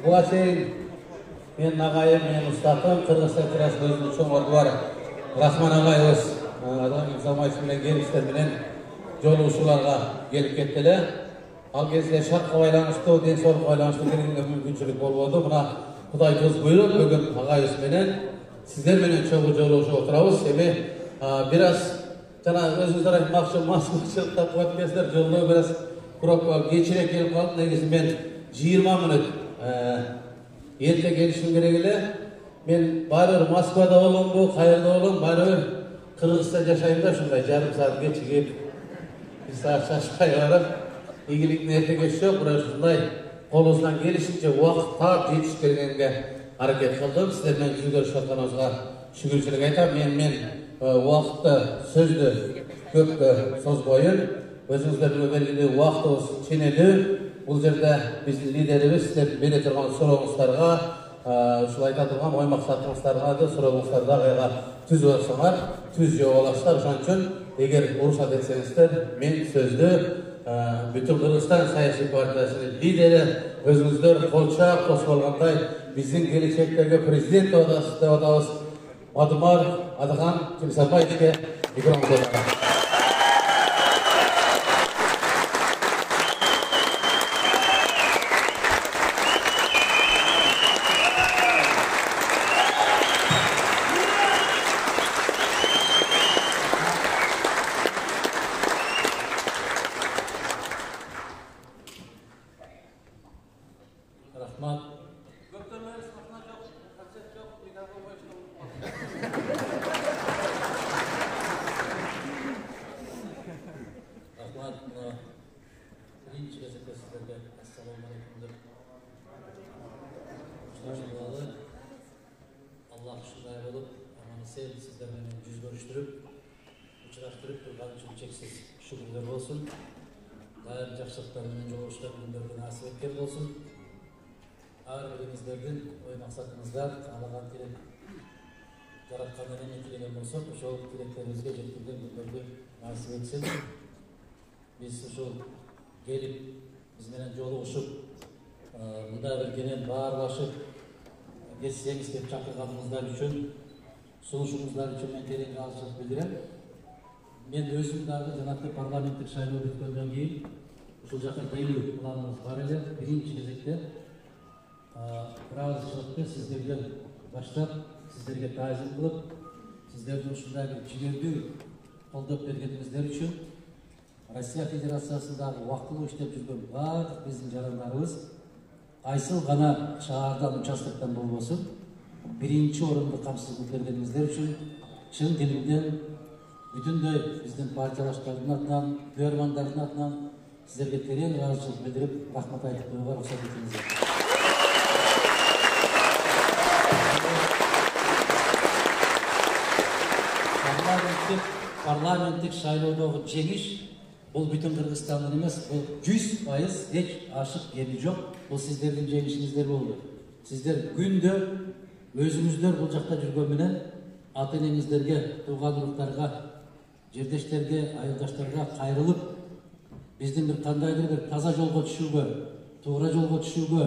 Buğa şeyin men ağayım, men ustapım, Kırgızstan Tirası özünün çoğun ordu var. Rahman ağay öz adam imzamayış bilen gelişler bilen joluguşularga gelip kettiler. Al кезде şartqa baylanıştı, densoğluk baylanıştı gelingen mümkünçülük bolbodu. Buna Kuday tuz buyurup, bugün ağayız menen sizler menen çoğu joluguşup oturabız. Emi biraz jana özünüzler aytmakçı masmaçılıkta podcastlar jolluğu biraz kurap geçirek gelip kaldı. Negisi men 20 minut erte gelişim gerek ele. Men barır Moskvada olum bu, qayerda olum, barır Kırgızstan yaşayım da şunday yarım saat geçip bir saat şaşpay varıp iyilikini erte geçiyor. Burası şunday kolunuzdan gelişince vaqt taap yetiştirgenge hareket kıldım. Sizlerden yüzü görüş atkanızga şükürçülük aytam. Men vaqtı, sözdü, köptü söz koyun. Özünüzlerine belirli vaqt olsun, çeneli. Bu yerde bizim liderimiz sizler beri turgan soruğunuzlarga, şulay aytadığım oy maksatınızlarga da soruğunuzlarga tüz olsalar, tüz yok olasılar. Şunun için eğer ruhsat etseniizler, men sözdü bütün Kırgızstan Siyasi Partiyasının lideri özünüzler kolça kos bolganday bizim gelecekteki prezident odası Adımar Adıgan Kimsabayev'e mikrofon uzatın. Allah şunday olup, amanı sevdi sizlerle yüz görüştürüp, uçuraştırıp durgan için çeksiz şükürler olsun. Daim жақсылықтарымен жолығушылар күндерді насip еткен болсын. Ар біріңіздердің ой мақсатыңыздар қалаған тілек жаратқаннан емен тілеген болсақ, ошол тілектеріңізге жеткізген күндерді насip етсін. Біз ошол келіп, бізменен жолығушып, мында біргенен барлашып, келсеңіз деп шақырғаныңыздар үшін, сунушуңуздар үшін мен терең алғысымды білдіремін. Мен өзім дағы жанатты парламенттік шайлоо өткөндөн кийин ушул жака келүү планыбыз бар эле. Биринчи кезекте ыраазычылыкты сиздерден баштап, сиздерге таазим кылып, сиздердин ушундай бир жигердүү колдоп бергениңиздер үчүн Россия Федерациясындагы убактылуу иштеп жүргөн баардык биздин жарандарыбыз кайсыл гана шаардан участоктон болбосун биринчи орунду камсыздык бергениңиздер үчүн чын дилимден бүтүндөй биздин партиялаштардын атынан, көрмандардын атынан сиздерге терең ыраазычылык билдирип, рахмат айтып коюуга уруксат этиңиздер. Парламенттик шайлоодогу жеңиш бул бүтүн Кыргызстандын эмес, бул 100% эч ашык кеми жок. Бул сиздердин жеңишиңиздер болду. Сиздер күндө өзүңүздөр бул жакта жүргөн менен ата-энеңиздерге, тууган уруктарга, жердештерге, айылдаштарга кайрылып, биздин бир кандайдыр бир таза жолго түшүүгө, туура жолго түшүүгө,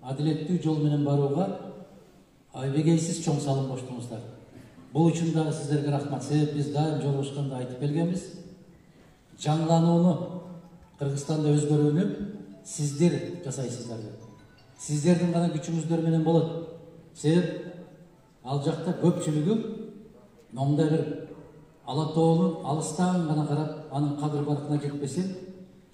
адилеттүү жол менен барууга айбегейсиз чоң салым коштуңуздар. Бул үчүн дагы сиздерге рахмат. Себеп биз дайым жолугушканда айтып келгенбиз. Жаңыланууну, Кыргызстанда өзгөрүүнү сиздер жасайсыздар. Сиздердин гана күчүңүздөр менен болот. Себеп ал жакта көпчүлүгү момундай бир ала тоонун алыстан гана карап, анын кадыр баркына жетпесең,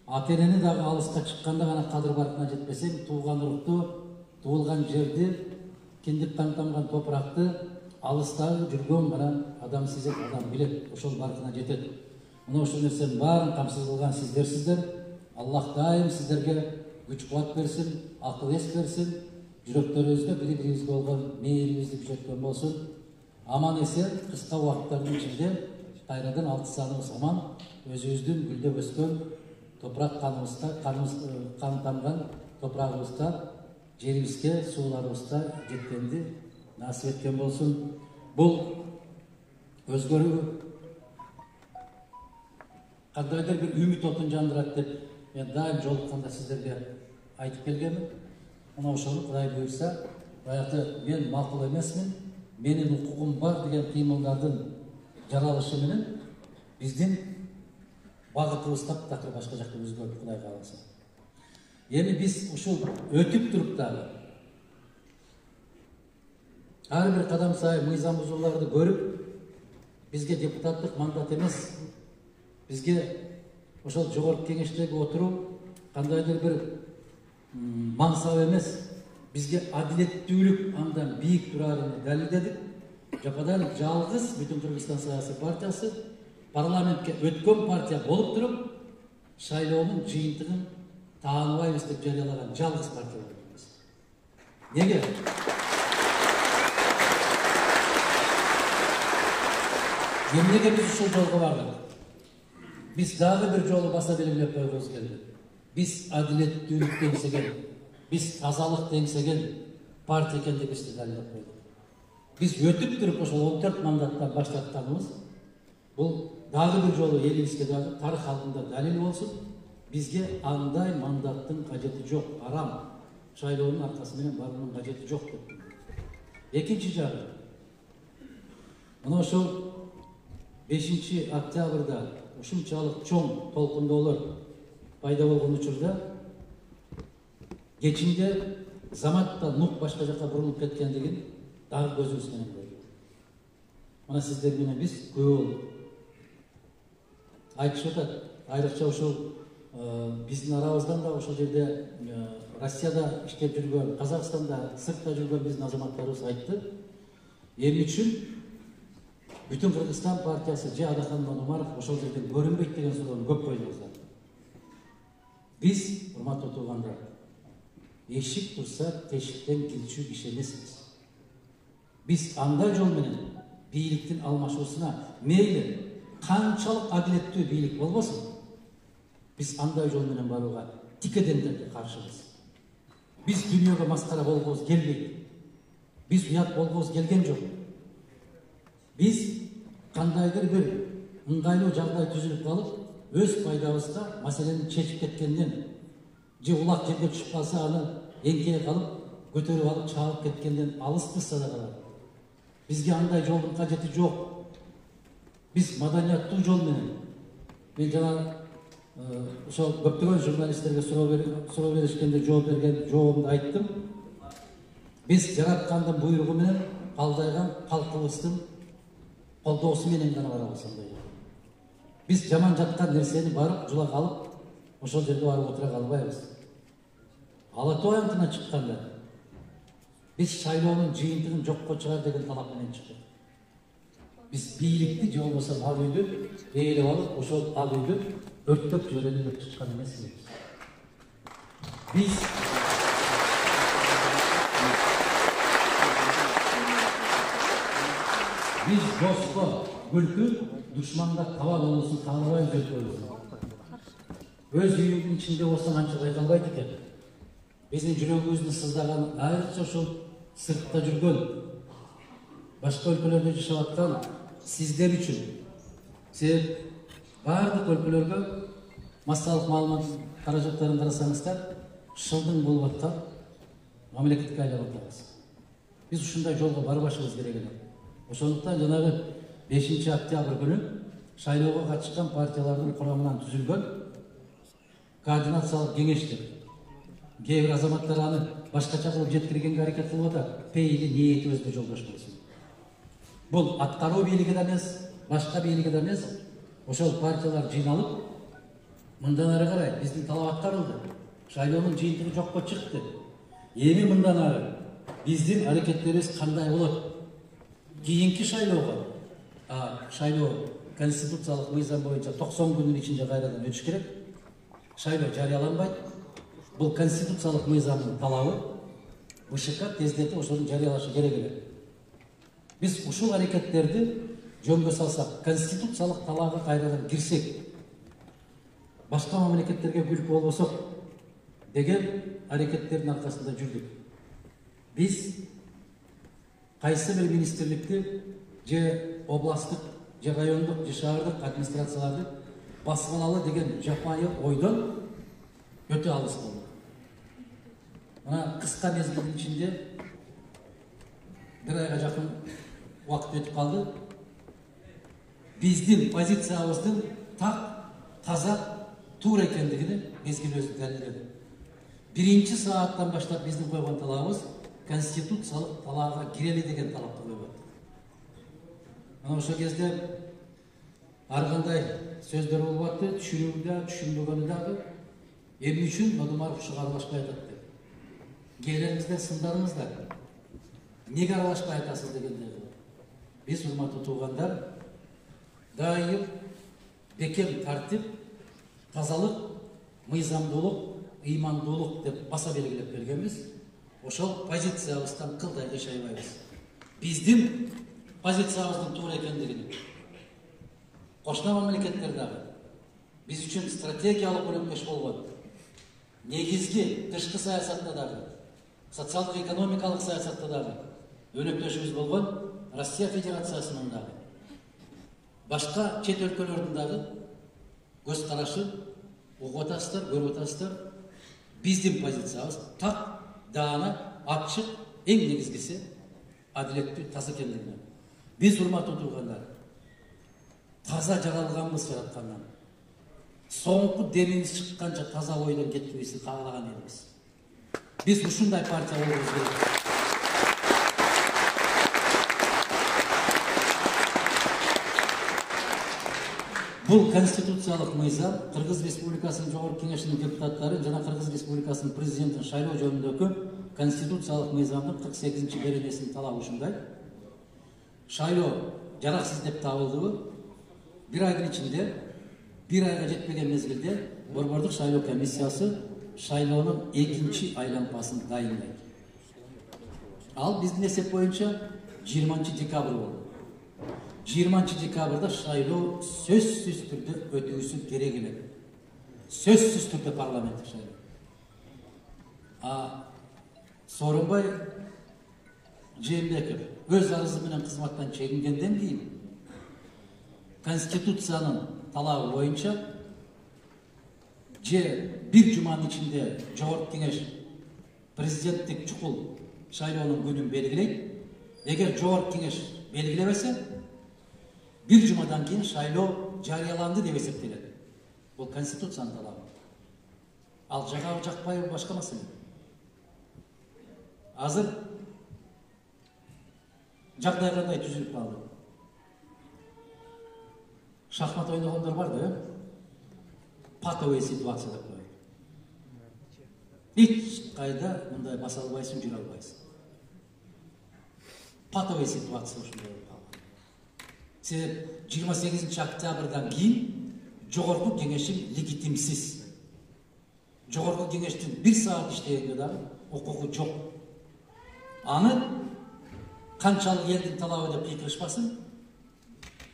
ата-энени дагы алыска чыкканда гана кадыр баркына жетпесең, тууган урукту, туулган жерди, киндик камтанган топуракты алыстан жүргөн гана адам сезет, адам билет, ошол баркына жетет. Мына ошол нерсенин баарын камсыз кылган сиздерсиздер. Аллах дайым сиздерге күч кубат берсин, акыл эс берсин, жүрөктөрүбүзгө бири-бирибизге болгон мээримизди күчөткөн болсун. Аман эсен кыска убакыттардын ичинде кайрадан 6 саныбыз аман, өзүбүздүн гүлдөп өскөн топурак каны тамган топурагыбызга, жерибизге, сууларыбызга жеткенди насип эткен болсун. Бул өзгөрүү кандайдыр бир үмүт отун жандырат деп мен дайым жолыққанда сіздерге айтып келгенмін. Мына ошоны Кудай буйрса, баягы мен макул эмесмин, менин укугум бар деген кыймылдардын жаралышы менен биздин багытыбыз таптакыр башка жакка өзгөрдү, Кудай кааласа. Эми биз ушул өтүп туруп дагы ар бир кадам сайын мыйзам бузууларды көрүп, бизге депутаттык мандат эмес, бизге ошол жогорку кеңештеги отуруу кандайдыр бир мансап эмес, бизге адилеттүүлүк андан бийик турарын далилдедик. Жападан жалгыз бүтүн Кыргызстан саясий партиясы парламентке өткөн партия болуп туруп, шайлоонун жыйынтыгын тааныбайбыз деп жарыялаган жалгыз партия болуп. Неге? Эмнеге биз ушул жолго бардык? Биз дагы бир жолу баса белгилеп койгубуз келди. Биз адилеттүүлүк деңсеген, биз тазалык деңсеген партия экендигибизди далилдеп койдук. Биз өтүп туруп ошол 14 мандаттан баштатканыбыз бул дагы бир жолу элибизге дагы тарых алдында далил болсун. Бизге андай мандаттын кажети жок, арам. Шайлоонун аркасы менен баруунун кажети жок деп. Экинчи жагы. Мына ошол 5 октябрда ушунчалык чоң толкундоолор пайда болгон учурда кечинде заматта нук башка жака бурулуп кеткендигин дагы көзүбүз менен көрдүк. Мына сиздер менен биз күбө болдук. Айтышып атат, айрыкча ушул биздин арабыздан да ошол жерде Россияда иштеп жүргөн, Казакстанда, сыртта жүргөн биздин азаматтарыбыз айтты. Эми үчүн бүтүн Кыргызстан партиясы же Адахан Манумаров ошол жерден көрүнбөйт деген суроону көп койдуңуздар. Биз, урматтуу туугандар, эшик турса тешиктен килчү киши эмеспиз. Биз андай жол менен бийликтин алмашуусуна мейли канчалык адилеттүү бийлик болбосун, биз андай жол менен барууга тикеден каршыбыз. Биз дүйнөгө маскара болгубуз келбейт. Биз уят болгубуз келген жок. Биз кандайдыр бир ыңгайлуу жагдай түзүлүп калып, өз пайдабызга маселени чечип кеткенден, же улак жерге түшүп калса аны эңкейе калып, көтөрүп алып чабып кеткенден алыспыз садагалар. Бизге андай жолдун кажети жок. Биз маданияттуу жол менен. Мен жана ошол көптөгөн журналисттерге суроо беришкенде жооп берген жообумду айттым. Биз жараткандын буйругу менен калдайган калкыбыздын колдоосу менен гана барабыз андай. Биз жаман жаткан нерсени барып жула калып, ошол жерге барып отура калбайбыз. Ала тоо антына чыкканда биз шайлоонун жыйынтыгын жокко чыгар деген талап менен чыктык. Биз бийликти же болбосо ак үйдү ээлеп алып, ошол ак үйдү өрттөп жиберели деп чыккан эмеспиз. Биз доско күлкү, душманда таба болуусун тааныбайбыз деп койбуз. Өз үйүңдүн ичинде болсоң анча байкалбайт экен. Биздин жүрөгүбүздүн сыздаган, айрыкча ушул сыртта жүргөн, башка өлкөлөрдө жашап аткан сиздер үчүн, себеп бардык өлкөлөргө массалык маалымат каражаттарын карасаңыздар, шылдың болуп аткан мамлекетке айланып атабыз. Биз ушундай жолго барбашыбыз керек эле. Ошондуктан жанагы 5 октябрь күнү шайлоого катышкан партиялардын курамынан түзүлгөн координациялык кеңештер. Кээ бир азаматтар аны башкача кылып жеткиргенге аракет кылып атат. Пейили ниетибизде жолдош болсун. Бул аткаруу бийлиги да эмес, башка бийлиги да эмес. Ошол партиялар жыйналып, мындан ары карай биздин талап аткарылды. Шайлоонун жыйынтыгы жокко чыкты. Эми мындан ары биздин аракеттерибиз кандай болот? Кийинки шайлоого, шайлоо конституциялык мыйзам боюнча 90 күнүн ичинде кайрадан өтүш керек. Шайлоо жарыяланбайт. Бул конституциялык мыйзамдын талабы. УШК тездетип ошону жарыялашы керек эле. Биз ушул аракеттерди жөнгө салсак, конституциялык талабы кайрадан кирсек, башка мамлекеттерге күлкү болбосок деген аракеттердин аркасында жүрдүк. Биз кайсы бир министрликти же областтык, же райондук, же шаардык администрацияларды басып алалы деген жапайы ойдон Өте алыс болды. Мына қысқа мезгілдің ішінде бір айға жақын уақыт өтіп қалды. Біздің позициямыздың тақ, таза, тура екендігini мезгіл өзі дәлелдеді. Бірінші сағаттан баштап біздің қойған талабымыз конституциялық талапқа кірелі деген талапты қойған. Мына осы кезде арғандай сөздер болып атты, түсінбегені дағы, емі үшін Нодумаров шығарылашпай айтады деп. Келеріңіздер, сындарыңыздар. Неге аралашпай айтасыз дегендер. Біз құрметті туғандар, дайым, бекем тәртіп, тазалық, мыйзамдылық, имандылық деп баса белгілеп бергенбіз. Ошол позициябыздан қылдайды шайбайбыз. Біздің позициябыздың тура екендігini қошна мемлекеттердегі біз үшін стратегиялық өнөктөш болған негізгі тышқы саясаттадағы, социалдық экономикалық саясаттадағы өнөктөшіміз болған Россия Федерациясындағы башқа чет өлкөлөрдүндагы көз карашы угуп атасыздар, көрүп атасыздар. Биздин позициябыз так, даана, ачык, эң негизгиси адилеттүү, таза экендигине. Биз урматтуу тургандар, таза жаралганбыз жараткандан. Соңку демиңиз чыкканча таза ойдон кетпейсиз каалаган элбиз. Биз ушундай партия болуубуз керек. Бұл конституциялық мыйзам Кыргыз Республикасының Жогорку Кеңешинин депутаттары жана Кыргыз Республикасынын президентин шайлоо жөнүндөгү конституциялык мыйзамдын 48-чи беренесинин талабы ушундай. Шайлоо жараксыз деп табылды. Bir айдын ичинде, bir айга жетпеген мезгилде Борбордук шайлоо комиссиясы шайлоонун 2-чи айланпасын дайындайт. Ал биздин эсеп боюнча 20 декабрь болду. 20 декабрда шайлоо сөзсүз түрдө өтүүсү керек эле. Сөзсүз түрдө парламенттик шайлоо. Сооронбай Жээнбеков өз арызы менен кызматтан чегингенден кийин Конституциянын талабы боюнча bir жуманын ичинде Жогорку Кеңеш президенттик чукул шайлоонун күнүн белгилейт. Эгер Жогорку Кеңеш белгилебесе, bir жумадан кийин шайлоо жарыяланды деп эсептелет. Бул Конституциянын талабы. Ал жагабы жакпайбы башка маселе. Азыр жагдай кандай түзүлүп калды. Шахмат ойногондор бар да, патовый ситуация деп коет. Эч кайда мындай баса албайсың, жүрө албайсың. Патовый ситуация ушундай болуп калды. Себеп 28 октябрдан кийин Жогорку Кеңештин легитимсиз. Жогорку Кеңештин 1 саат иштегенге дагы укугу жок. Аны канчалык элдин талабы деп кыйкырышпасын,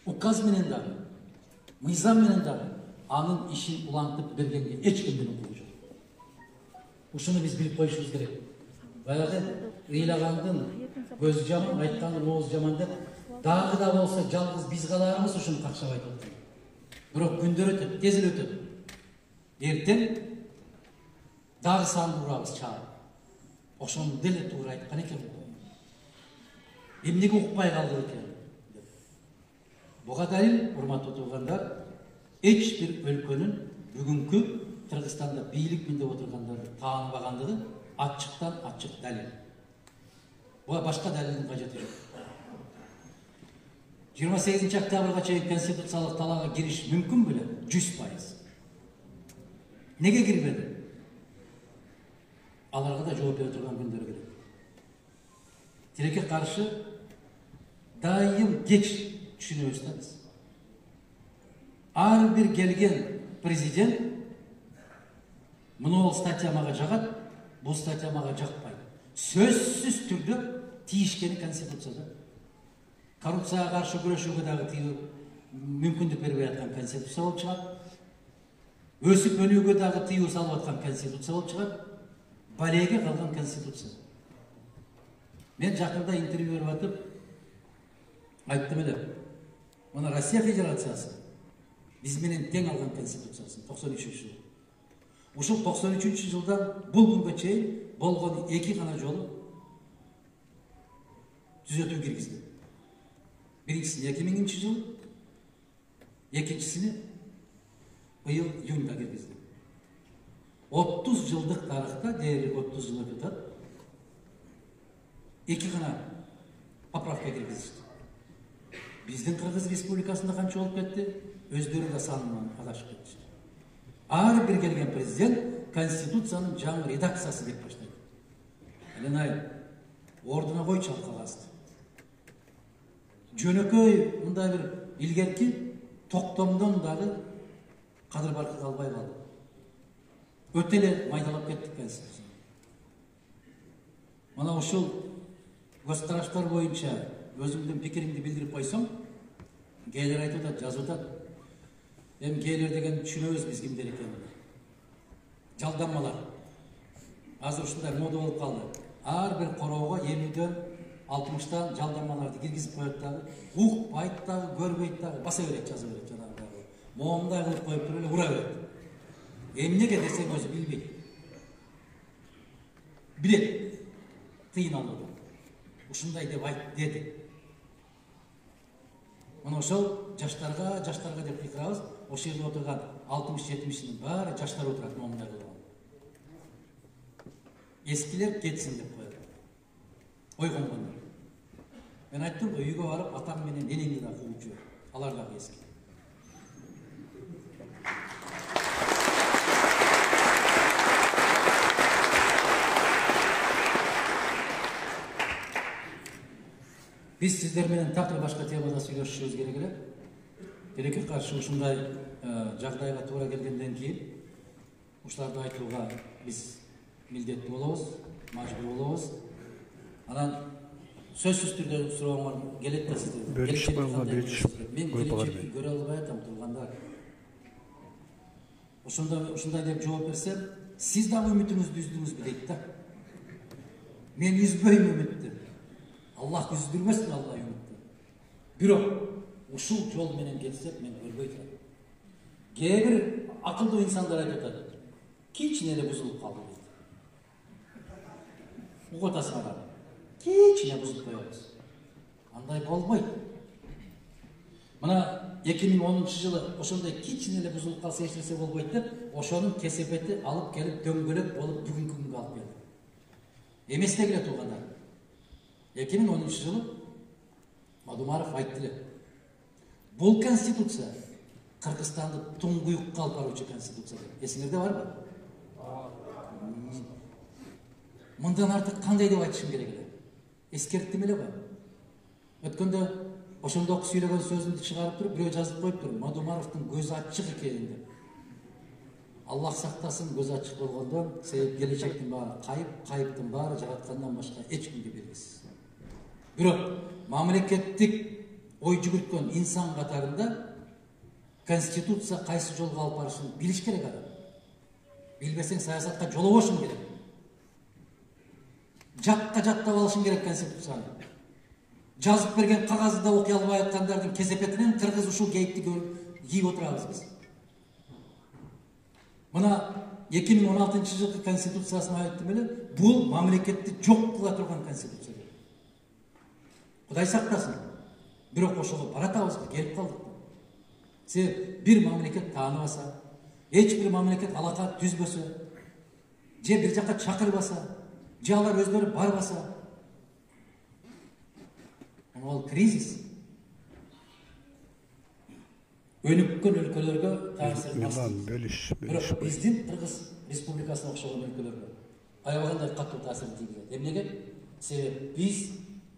указ менен дагы, мыйзам менен дагы анын ишин улантып бергенге эч кимдин укугу жок. Ушуну биз билип коюшубуз керек. Баягы ыйлагандын көзү жаман, айткандын оозу жаман деп дагы да болсо жалгыз биз каларыбыз ушуну какшап айтып атат. Бирок күндөр өтөт, тез эле өтөт. Эртең дагы саанды урабыз чаап. Ошону деле туура айткан экен. Эмнеге укпай калды экен? Буга далил, урматтуу туугандар, эч бир өлкөнүн бүгүнкү Кыргызстанда бийлик миндеп отургандарды тааныбагандыгы ачыктан ачык далил. Буга башка далилдин кажети жок. 28 октябрга чейин конституциялык талаага кириш мүмкүн беле? 100%. Неге кирбеди? Аларга да жооп бере турган күндөр келет. Тилекке каршы дайым кеч түшүнөбүз да биз. Ар бир келген президент мына статья мага жагат, бул статья мага жакпайт. Сөзсүз түрдө тийишкени конституцияда. Коррупцияга каршы күрөшүүгө дагы мүмкүндүк бербей аткан конституция болуп чыгат. Өсүп өнүүгө дагы тыюу салып аткан конституция болуп чыгат. Балеге калган конституция. Мен жакында интервью берип атып айттым эле. Мына Россия Федерациясы биз менен тең алган конституциясын 93-жылы. Ушул 93-жылдан бул күнгө чейин болгон 2 гана жолу түзөтүү киргизди. Биринчисин 2000-жылы, экинчисини июнда киргизди. 30 жылдык тарыхта, дээрлик 30 жыл өтүп атат, 2 гана поправка киргизишти. Биздин Кыргыз Республикасында канча болуп кетти? Өздөрү да санынан адашып кетишти. Ар бир келген президент Конституциянын жаңы редакциясы деп баштайт. Эленай ордуна кой чалкаласты. Жөнөкөй мындай бир илгерки токтомдон дагы кадыр баркы калбай калды. Өтө эле майдалап кеттик Конституцияны. Мына ушул көз караштар боюнча өзүмдүн пикиримди билдирип койсом, кээлер айтып атат, жазып атат. Эми кээлер деген түшүнөбүз биз кимдер экенин. Жалданмалар. Азыр ушундай мода болуп калды. Ар бир короого 50дөн 60тан жалданмаларды киргизип коет дагы, укпайт дагы, көрбөйт дагы, баса берет, жаза берет жанагы. Моомдай кылып коюп туруп эле ура берет. Эмнеге десең өзү билбейт. Билет. Кыйналды. Ушундай деп айт деди. Мына ошол жаштарга деп пикирабыз. Ошол жерде отурган 60-70-нин баары жаштар отурат моомдай кылып. Эскилер кетсин деп коет. Ойгонгондор. Мен айттым, үйгө барып атам менен энеңди да кууп жибер. Алар дагы эски. Biz sizler менен такыр башка темада сүйлөшүшүбүз керек эле. Тилекке каршы ушундай жагдайга туура келгенден кийин ушуларды айтууга биз милдеттүү болобуз, мажбур болобуз. Анан сөзсүз түрдө сурооңор келет да сиздер. Мен келечекти көрө албай атам турганда. Ушундай деп жооп берсем, сиз дагы үмүтүңүздү үздүңүзбү дейт да. Мен үзбөйм үмүттү. Аллах үздүрбөсүн Алла үмүттү. Бирок ушул жол менен кетсек мен көрбөй турам. Кээ бир акылдуу инсандар айтып атат. Кичине эле бузулуп калды дейт. Угутасыңар. Кичине бузулуп коебуз. Андай болбойт. Мына 2010-жылы ошондой кичине эле бузулуп калса эч нерсе болбойт деп, ошонун кесепети алып келип дөңгөлөк болуп бүгүнкү күнгө алып келди. Эместе келе тургандар. 2010-жылы Мадумаров айтты эле. Бул конституция Кыргызстанды туңгуюкка алып баруучу конституция. Эсиңерде барбы? Мындан артык кандай деп айтышым керек эле? Эскерттим эле го. Өткөндө ошондо сүйлөгөн сөзүмдү чыгарып туруп, бирөө жазып коюптур. Мадумаровдун көзү ачык экенин деп. Аллах сактасын, көзү ачык болгондон, себеп келечектин баары кайыптын баары жараткандан башка эч кимге белгисиз. Бирок мамлекеттик ой жүгүрткөн инсан катарында конституция кайсы жолго алып барышын билиш керек адам. Билбесең саясатка жолобошуң керек. Жакка жаттап алышың керек конституцияны. Жазып берген кагазды да окуй албай аткандардын кесепетинен кыргыз ушул кейипти кийип отурабыз биз. Мына 2016-жылкы конституциясын айттым эле, бул мамлекетти жок кыла турган конституция. Кудай сактасын. Бирок ошого баратабызбы, келип калдык. Себеп бир мамлекет тааныбаса, эч бир мамлекет алака түзбөсө, же бир жакка чакырбаса, же алар өздөрү барбаса, ал кризис. Өнүккөн өлкөлөргө таасирин астырат. Бирок биздин Кыргыз Республикасына окшогон өлкөлөргө аябагандай катуу таасирин тийгизет. Эмнеге? Себеп биз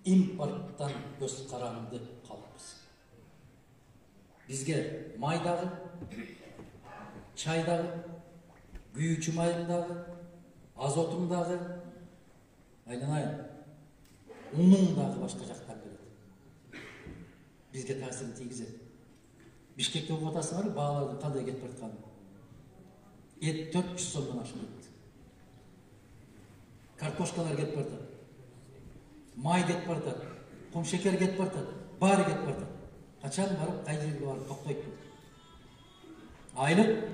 импорттан көз каранды калыппыз. Бизге май дагы, чай дагы, күйүүчү майым дагы, азотум дагы, унуң дагы башка жактан келет. Бизге таасирин тийгизет. Бишкекте угуп атасыңар, баалардын кандай кетип атканын. Эт 400 сомдон ашып кетти. Картошкалар кетип атат. Май кетип атат. Кум шекер кетип атат. Баары кетип атат. Качан барып, кай жерге барып токтойт бул? Айлык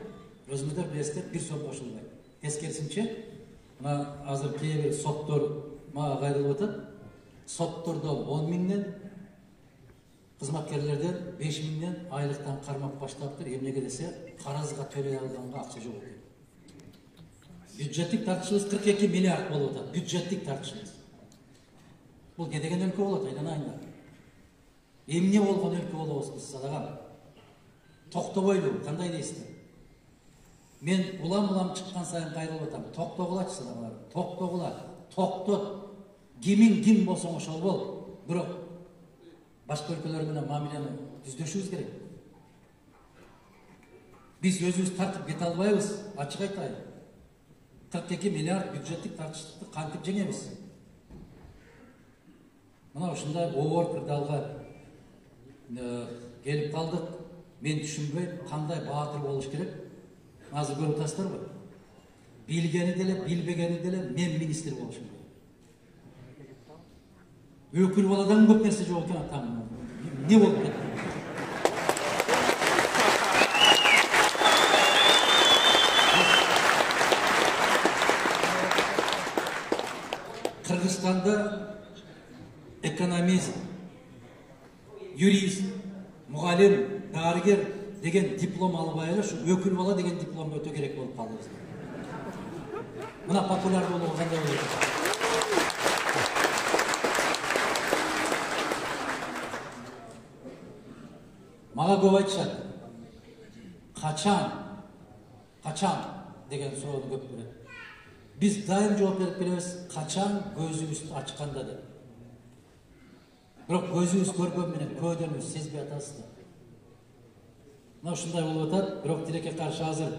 Özümüzдөр билесиздер, 1 сом кошулбайт. Тескерисинче, мына азыр кээ бир соттор мага кайрылып атат. Соттордо 10 миңден, кызматкерлерден 5 миңден айлыктан кармап баштаптыр. Эмнеге десе, каразга төлөй алганга акча жок экен. Бюджеттик тартышыбыз 42 миллиард болуп атат. Бюджеттик тартышыбыз. Бул кетеген өлкө болот, айланайындар. Эмне болгон өлкө болобуз биз садаган? Токтобойлу, кандай дейсиздер? Мен улам чыккан сайын кайрылып атам. Токтогулачы садаган. Токтогула, токтот. Кимиң ким болсоң ошол бол. Бирок башка өлкөлөр менен мамилени түздөшүбүз керек. Биз өзүбүз тартып кете албайбыз, ачык айтайын. 42 миллиард бюджеттик тартыштыкты кантип жеңебиз? Мына ушундай оор кырдаалга келип калдык. Мен түшүнбөйм, кандай баатыр болуш керек. Азыр көрүп атасыздарбы? Билгени деле, билбегени деле мен министр болушум керек. Өкүл баладан көп нерсе жок экен атам. Не болуп кетти? Кыргызстанда экономист, юрист, мугалим, дарыгер деген диплом албай эле, ушу өкүл бала деген диплом өтө керек болуп калды бизде. Мына популярдуу болуу кандай болот? Мага көп айтышат. Качан деген суроону көп берет. Биз дайым жооп берип келебиз, качан көзүбүздү ачканда деп. Бирок көзүбүз көргөн менен көөдөнүбүз сезбей атасыздар. Мына ушундай болуп атат, бирок тилекке каршы азыр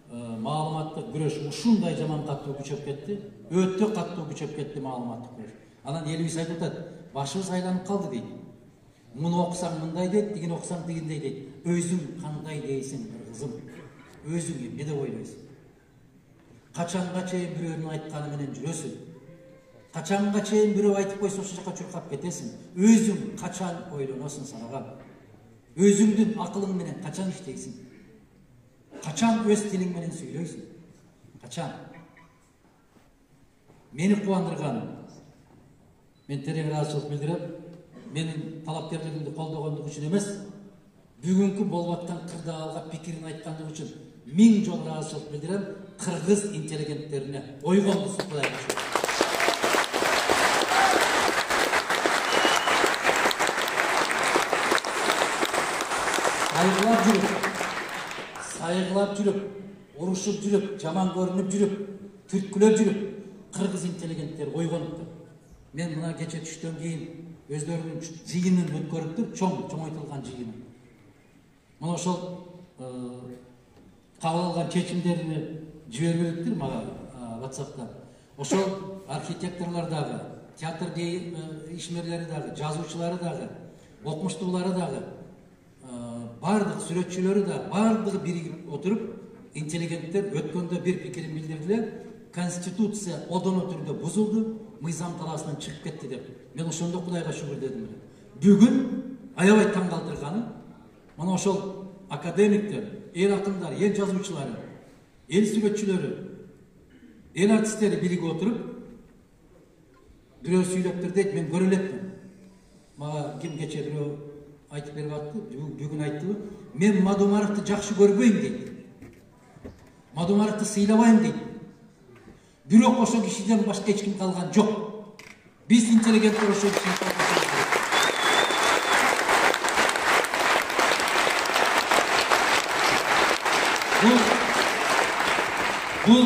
маалыматтык күрөш ушундай жаман каттуу күчөп кетти. Өтө каттуу күчөп кетти маалыматтык күрөш. Анан элибиз айтып атат, башыбыз айланып калды дейт. Муну окусаң мындай дейт, тигини окусаң тигиндей дейт. Өзүң кандай дейсиң, кызым? Өзүң эмне деп ойлойсуң? Качанга чейин бирөөнүн айтканы менен жүрөсүң? Качанга чейин бирөө айтып койсо ошол жака чуркап кетесиң? Өзүң качан ойлоносуң санаган? Өзүңдүн акылың менен качан иштейсиң? Качан өз тилиң менен сүйлөйсүң? Качан? Мени кубандырган, мен терең ыраазычылык билдирем. Менин талапкерлигимди колдогондук үчүн эмес, бүгүнкү болуп аткан кырдаалга пикирин айткандык үчүн 1000 жолу ыраазычылык билдирем. Кыргыз интеллигенттерине ойгонду сукпай сайыгылап жүрүп, урушуп жүрүп, жаман көрүнүп жүрүп, түрткүлөп жүрүп, кыргыз интеллигенттер ойгонуптур. Мен мына кече түштөн кийин өздөрүнүн жыйынын өткөрүптүр, чоңойтулган жыйынын. Мына ошол кабыл алган чечимдеrini жибербедиктир мага WhatsApp'та. Ошол архитекторлор дагы, театр ишмерлери дагы, жазуучулары дагы, окумуштуулары дагы, бардык сүрөтчүлөрү да бардыгы биригип отуруп, интеллигенттер өткөндө бир пикирин билдирдилер. Конституция одоно түрдө бузулду, мыйзам талаасынан чыгып кетти деп. Мен ошондо Кудайга шүгүр дедим. Бүгүн аябай таң калтырганы, мына ошол академиктер, эл акындар, эл жазуучулары, эл сүрөтчүлөрү, эл артисттери биригип отуруп, бирөө сүйлөптүр дейт, мен көрө элекмин. Мага ким кече бирөө айтып берип атты, бүгүн айттыбы? Мен Мадумаровду жакшы көрбөйм дейт. Мадумаровду сыйлабайм дейт. Бирок ошол кишиден башка эч ким калган жок. Биз интеллигенттер ошол кишини калдырабыз. Бул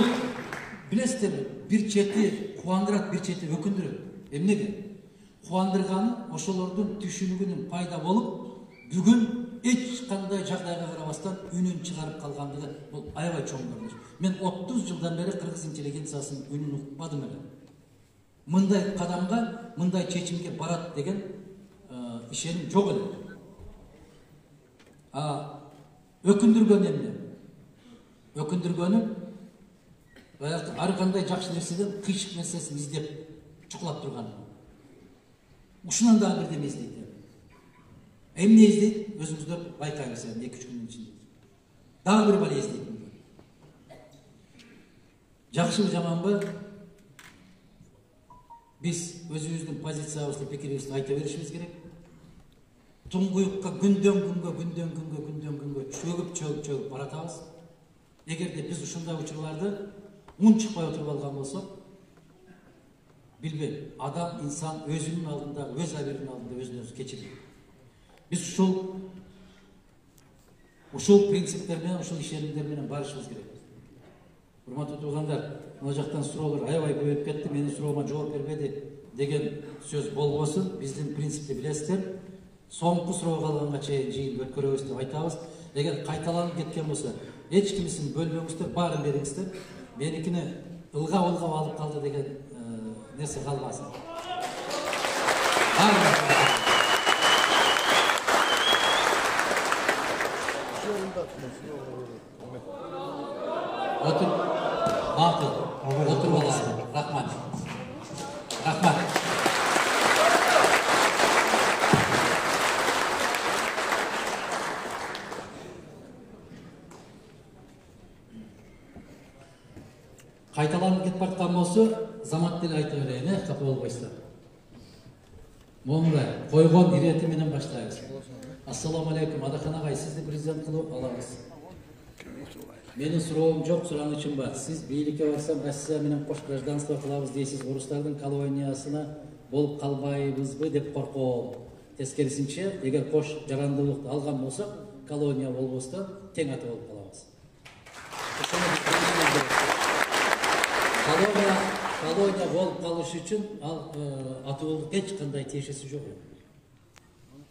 билесиздерби, бир чети кубандырат, бир чети өкүндүрөт. Эмнеге? Кубандырганы ошолордун түшүнүгүнүн пайда болуп, бүгүн эч кандай жагдайга карабастан үнүн чыгарып калгандыгы бул аябай чоң көрүнүш. Мен 30 жылдан бери кыргыз интеллигенциясынын үнүн укпадым эле. Мындай кадамга, мындай чечимге барат деген ишеним жок эле. Өкүндүргөн эмне? Өкүндүргөнү ар кандай жакшы нерседен кыйшык нерсесин издеп чукулап турган. Ушунан дагы бирдеме издейт. Эмне издейт? Өзүңүздөр байкайсыздар 2-3 күндүн ичинде. Дагы бир бала издейт. Жакшыбы жаманбы? Biz özümüzdün pozitsiyamızda pikirimizni ayta berişimiz gerek. Tuңгуюкка күндөн күнгө чөгүп баратабыз. Эгерде биз ушундай учурларды унчукпай отуруп алган болсок, билбейм, адам, инсан өзүнүн алдында, өз аберинин алдында өзүн өзү кечирет. Биз ушул принциптер менен, ушул ишенимдер менен барышыбыз керек. Урматтуу туугандар, мына жактан суроолор аябай көбөйүп кетти. Менин суроома жооп бербеди деген сөз болбосун. Биздин принципти билесиздер. Соңку суроо калганга чейин жыйын өткөрөбүз деп айтабыз. Эгер кайталанып кеткен болсо, эч кимисин бөлбөңүздөр, баарын бериңиздер. Меникини ылгап алып калды деген нерсе калбасын. Otur. Makul. Otur olasın. Rahmat. Rahmat. Kaytalanıp ketip barkan bolsa, Замат деле айта берейин, капа болбойсуздар. Момундай койгон ирети менен баштайбыз. Ассаламу алейкум, Адахан агай, сизди президент кылып алабыз. Менин суроом жок, суранычым бар. Сиз бийликке барсам, Россия менен кош гражданство кылабыз дейсиз, орустардын колониясына болуп калбайбызбы деп корком. Тескерисинче, эгер кош жарандуулукту алган болсок, колония болбостон тең ата болуп калабыз. Колония болуп калыш үчүн ал атуулук эч кандай тиешеси жок.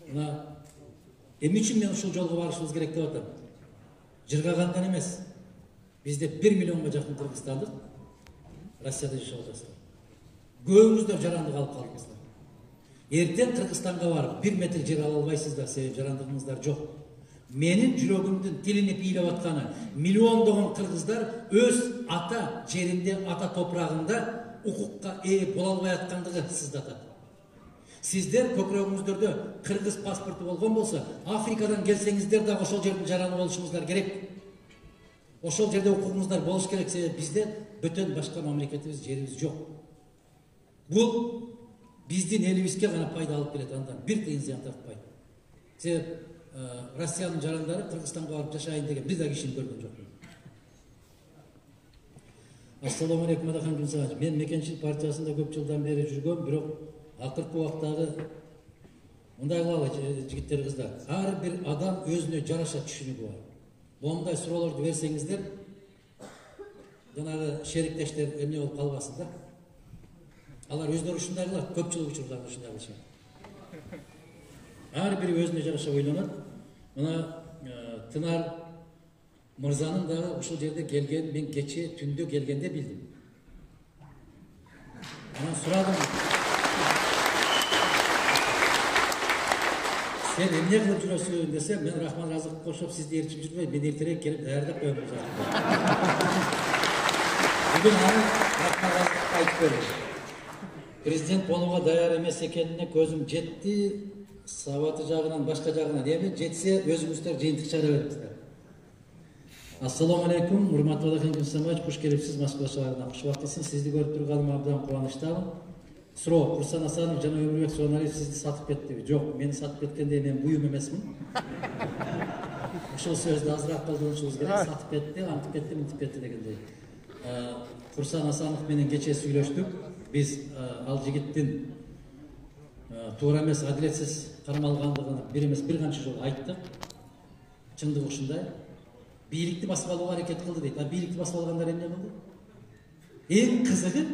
Мына эмне үчүн мен ушул жолго барышыбыз керек деп атам. Жыргагандан эмес. Bizde 1 milyonga жақын Кыргызстандык Россияда жашап жатасыздар. Көбүңүздөр жарандык алып калдыңыздар. Эртең Кыргызстанга барып 1 метр жер ала албайсыздар, себеби жарандыгыңыздар жок. Менин жүрөгүмдүн тилинип бийлеп атканы миллиондогон кыргыздар өз ата жеринде, ата топурагында укукка ээ боло албай аткандыгы сыздатат. Сиздер көкүрөгүңүздөрдө кыргыз паспорту болгон болсо, Африкадан келсеңиздер да ошол жердин жараны болушуңуздар керек. Ошол жерде укугуңуздар болуш керек, себеби бизде бөтөн башка мамлекетибиз, жерибиз жок. Бул биздин элибизге гана пайда алып келет, андан бир тыйын зыян тартпайт. Себеби Россиянын жарандары Кыргызстанга барып жашайын деген бир да кишини көргөн жок. Ассаламу алейкум, Адахан Гүлсагач. Мен Мекенчил партиясында көп жылдан бери жүргөм, бирок акыркы убактагы мындай кылалы жигиттер, кыздар. Ар бир адам өзүнө жараша түшүнүгү бар. Мондай суроолорду берсеңиздер, жанагы шериктештер эмне болуп калбасын да. Алар өздөрү ушундай кылат, көпчүлүк учурларда ушундай кылышат. Ар бири өзүнө жараша ойлонот. Мына Тынар мырзанын дагы ушул жерде келген, мен кече түндө келгенде билдим. Анан сурадым. Sen emne kılıp жүрөсүң десем, мен Рахман Разыков кошуп сизди ээрчип жүрбөй, мен эртерээк келип даярдап коем. Бүгүн аны Рахман Разыковго айтып бердим. Президент болууга даяр эмес экенине көзүм жетти. Сабаты жагынан, башка жагынан эми жетсе өзүңүздөр жыйынтык чыгара бериңиздер. Ассаламу алейкум, урматтуу Адахан Гүлсагач, куш келипсиз Москва шаарына. Куш убактысын, сизди көрүп турганыма абдан кубанычтамын. Суроо, Курсан Асанов жана Өмүрбек Сооналиев сизди сатып кеттиби? Жок, мени сатып кеткенде мен буюм эмесмин. Ошол сөздү азыраак колдонушубуз керек. Сатып кетти, антип кетти, мынтип кетти дегендей. Курсан Асанов менен кече сүйлөштүк. Биз ал жигиттин туура эмес, адилетсиз кармалгандыгын бир эмес бир канча жолу айттык. Чындыгы ушундай. Бийликти басып алууга аракет кылды дейт. А бийликти басып алгандар эмне кылды? Эң кызыгы,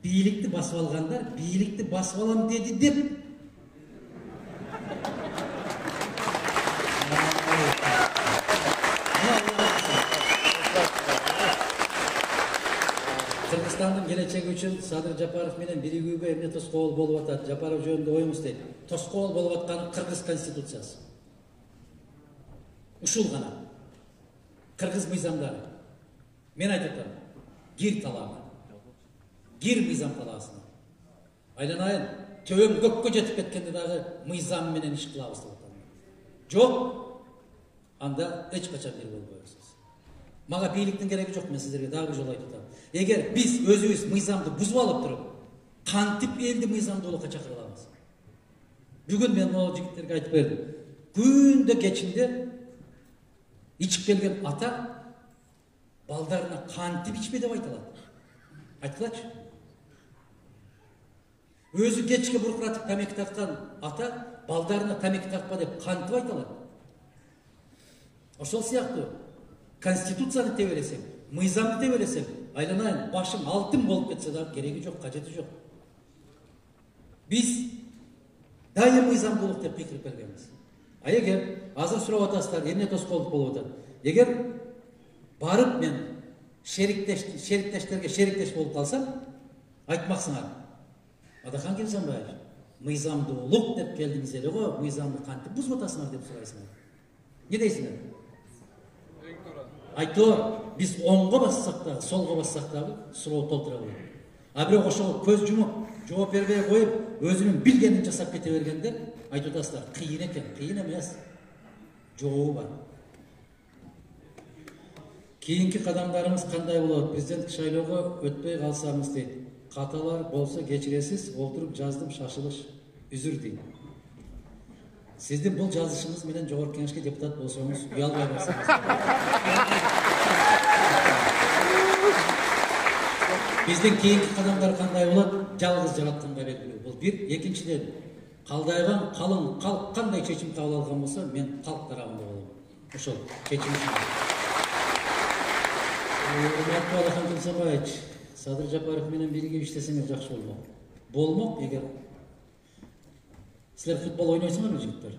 бийликти басып алгандар бийликти басып алам деди деп. Кыргызстандын келечеги үчүн Садыр Жапаров менен биригүүгө эмне тоскоол болуп атат? Жапаров жөнүндө оюңуз дейт. Тоскоол болуп аткан Кыргыз конституциясы. Ушул гана. Кыргыз мыйзамдары. Мен айтып атам. Гир талабы. Гир мыйзам талабысына. Айланайын, төбөм көккө жетип кеткенде дагы мыйзам менен иш кылабыз деп атам. Жок. Анда эч качан бир болбойсуз. Мага бийликтин кереги жок, мен сиздерге дагы бир жолу айтып атам. Эгер биз өзүбүз мыйзамды бузуп алып туруп, кантип элди мыйзамдуулукка чакыра алабыз? Бүгүн мен могу жигиттерге айтып бердим. Күндө кечинде ичип келген ата балдарына кантип ичпе деп айта алат? Айткылачы. Өзү кечке буркуратып тамеки тарткан ата балдарына тамеки тартпа деп кантип айта алат? Ошол сыяктуу Конституцияны тебелесең, мыйзамды тебелесең, айланайын башың алтын болуп кетсе дагы кереги жок, кажети жок. Биз дайым мыйзамдуулук деп пикир бергенбиз. А эгер азыр сурап атасыздар, эмне тоскоолдук болуп атат? Эгер барып мен шериктештерге шериктеш болуп калсам, айтмаксыңар. Адахан Кемсанбаевич, мыйзамдуулук деп келдиңиз эле го, мыйзамды кантип бузуп атасыңар деп сурайсыңар. Не дейсиңер? Айтор, биз оңго бассак дагы, солго бассак дагы суроо толтура алат. А бирок ошого көз жумуп, жооп бербей коюп, өзүнүн билгенин жасап кете бергендер айтып атасыздар, кыйын экен, кыйын эмес. Жообу бар. Кийинки кадамдарыбыз кандай болот? Президенттик шайлоого өтпөй калсамыз дейт. Каталар болсо кечиресиз, олтуруп жаздым, шашылыш, үзүр дейт. Сиздин бул жазышыңыз менен жогорку кеңешке депутат болсоңуз, уялбай барсаңыз. Биздин кийинки кадамдар кандай болот? Жалгыз жаратканга белгилүү. Бул бир, экинчиден, калдайган калың калк кандай чечим кабыл алган болсо, мен калк тарабында болом. Ошол чечим. Урматтуу Адахан Кемсанбаевич, Садыр Жапаров менен биригип иштесеңер жакшы болмок. Болмок, эгер силер футбол ойнойсуңарбы, жигиттер?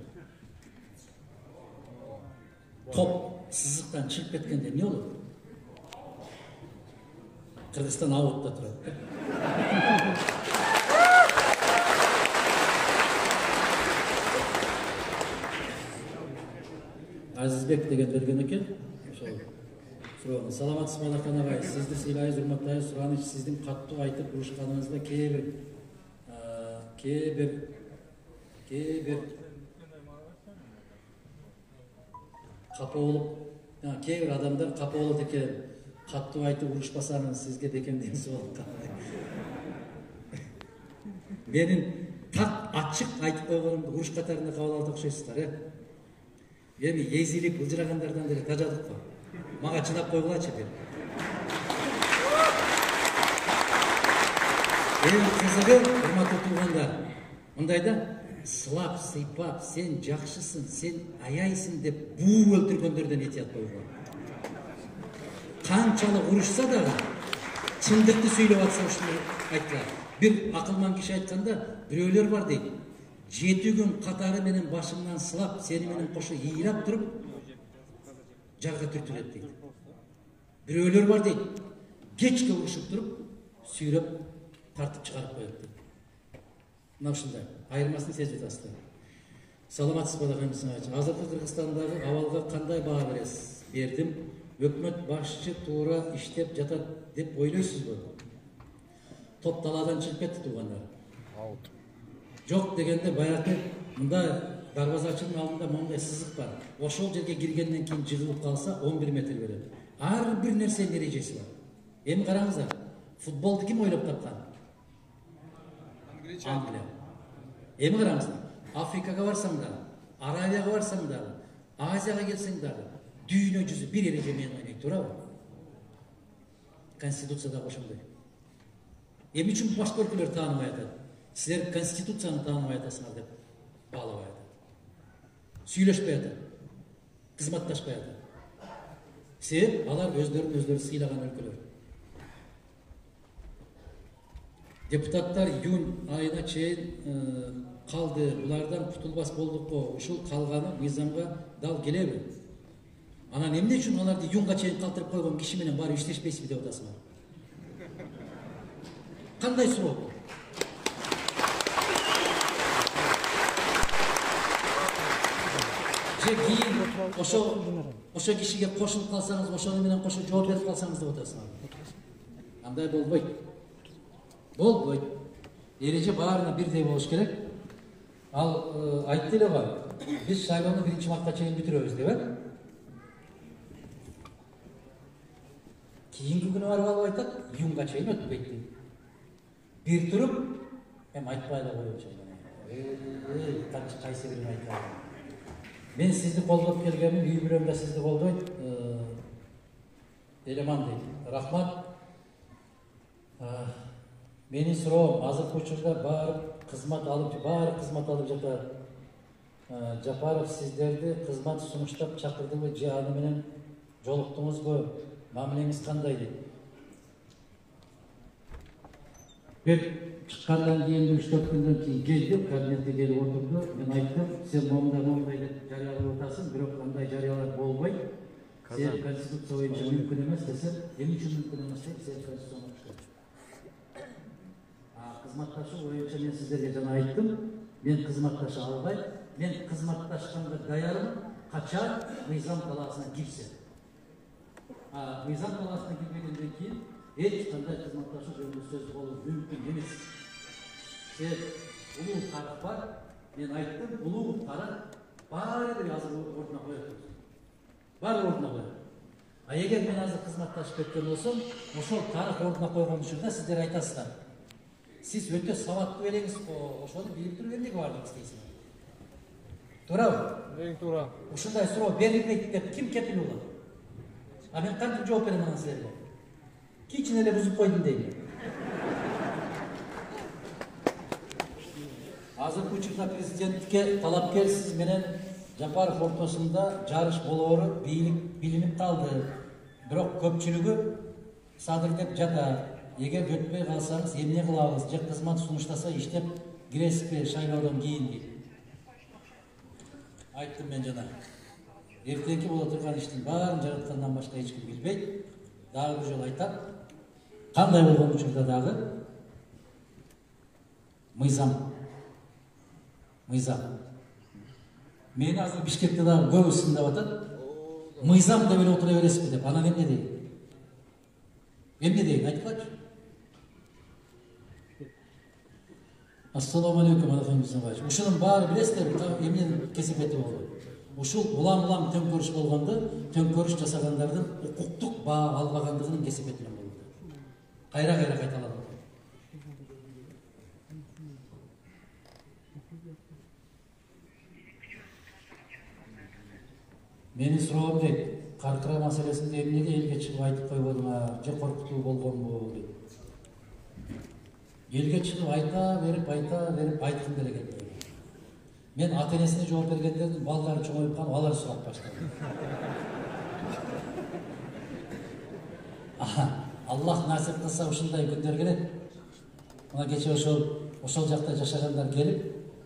Топ сызыктан чыгып кеткенде эмне болот? Кыргызстан аутта турат. Азизбек деген берген экен. Ошол суроону. Саламатсызбы Адахан агай? Сизди сыйлайбыз, урматтайбыз. Сураныч, сиздин каттуу айтып урушканыңызда капа болуп, кээ бир адамдар капа болот экен. Каттуу айтып урушпасаңыз сизге бекемдеңиз болуп калды. Менин так ачык айтып койгонумду уруш катарында кабыл алып окшойсуздар, Эми езилип ылжырагандардан деле тажадык бар. Мага чыдап койгулачы бир. Эң кызыгы, урматтуу туугандар, мындайда сылап, сыйпап, сен жакшысың, сен аяйсың деп буу өлтүргөндөрдөн этият болгон. Канчалык урушса дагы чындыкты сүйлөп атса ушуну айткан. Бир акылман киши айтканда, бирөөлөр бар дейт. 7 күн катары менен башыңдан сылап, сени менен кошо ыйрап туруп, жарга түртүлөт дейт. Бирөөлөр бар дейт. Кечке урушуп туруп, сүйрөп тартып чыгарып коет дейт. Мына ушундай айырмасын сезип атасыздар. Саламатсызбы Адахан Кемсанбаевич? Азыркы Кыргызстандагы абалга кандай баа бересиз? Бердим. Өкмөт башчы туура иштеп жатат деп ойлойсузбу? Топ талаадан чыгып кетти туугандар. Жок дегенде баягы мында дарбазачынын алдында мондай сызык бар. Ошол жерге киргенден кийин жыгылып калса 11 метр берет. Ар бир нерсенин эрежеси бар. Эми караңыздар. Футболду ким ойлоп тапкан? Англия. Эми караңыздар. Африкага барсаң дагы, Аравияга барсаң дагы, Азияга келсең дагы, дүйнө жүзү бир эреже менен ойнойт, туурабы? Конституцияда ошондой. Эми үчүн башка өлкөлөр тааныбай атат? Силер Конституцияны тааныбай атасыңар деп баалабай атат. Сүйлөшпөй атат. Кызматташпай атат. Себеп алар өздөрүн сыйлаган өлкөлөр. Депутаттар июнь айына чейин калды. Булардан кутулбас болдук го. Ушул калганы мыйзамга дал келеби? Анан эмне үчүн аларды июнга чейин калтырып койгон киши менен баары иштешпейсизби деп атасыңар? Кандай суроо? Же кийин ошо кишиге кошулуп калсаңыз, ошону менен кошо жооп берип калсаңыз деп атасыңар. Андай болбойт. Болбойт. Эреже баарына бирдей болуш керек. Ал айтты эле го. Биз шайлоону 1-мартка чейин бүтүрөбүз деп, Кийинки күнү барып алып айтат, июнга чейин өтпөйт дейт. Бир туруп, эми айтпай да коёчу. Кайсы бирин айтам. Мен сизди колдоп келгенмин, үй бүлөм да сизди колдойт. Элеман дейт. Рахмат. Менин суроом, азыркы учурда баары кызмат алып жатат. Жапаров сиздерди кызмат сунуштап чакырдыбы же аны менен жолуктуңузбу? Мамилеңиз кандай дейт. Бир чыккандан кийин 3-4 күндөн кийин келди, кабинетке келип отурду. Мен айттым, сен момундай деп жарыялап атасың, бирок андай жарыялар болбойт. Сен конституция боюнча мүмкүн эмес десем, эмне үчүн мүмкүн эмес деп сен конституцияны окуштур. Кызматташы боюнча мен сиздерге жана айттым, мен кызматташа албайм. Мен кызматташканга даярмын, качан мыйзам талаасына кирсе. Мыйзам талаасына кирбегенден кийин эч кандай кызматташы жөнүндө сөз болуу мүмкүн эмес. Сен улуу тарых бар, мен айттым, улуу тарых баары бир азыр ордуна коет. Баары ордуна коет. Эгер мен азыр кызматташып кеткен болсом, ошол тарых ордуна койгон учурда сиздер айтасыздар. Сиз өтө сабаттуу элеңиз, ошону билип туруп эмнеге бардыңыз дейсиңер. Туурабы? Эң туура. Ушундай суроо берилбейт деп ким кепил болот? Мен кантип жооп берем ана силерге? Кичине эле бузуп койдум дейм. Азыркы учурда президентке талапкер сиз менен Жапаров ортосунда жарыш болоору билинип калды. Бирок көпчүлүгү садыр деп жатат. Эгер өтпөй калсаңыз эмне кылабыз? Же кызмат сунуштаса иштеп киресизби шайлоодон кийин дейт. Айттым мен жана. Эртеңки боло турган иштин баарын жараткандан башка эч ким билбейт. Дагы бир жолу айтам. Кандай болгон учурда дагы мыйзам. Мени азыр Бишкекте дагы көп ысындап атат. Мыйзам деп эле отура бересизби деп. Анан эмне дейт? Эмне дейт? Айтпачы. Ассаламу алейкум, Алахан Бизанбаевич. Ушунун баары билесиздерби, эмненин кесипети болду. Ушул улам төңкөрүш болгондо, төңкөрүш жасагандардын укуктук баа албагандыгынын кесипети менен болду. Кайра кайталанат. Менин суроом дейт, каркыра маселесинде эмнеге элге чыгып айтып койбодуңар, же коркутуу болгонбу дейт. Элге чыгып айта берип айткым келген. Мен ата-энесине жооп бергендердин балдары чоңоюп калып, алар сурап баштады. Аллах насип кылса ушундай күндөр келет. Мына кече ошол жакта жашагандар келип,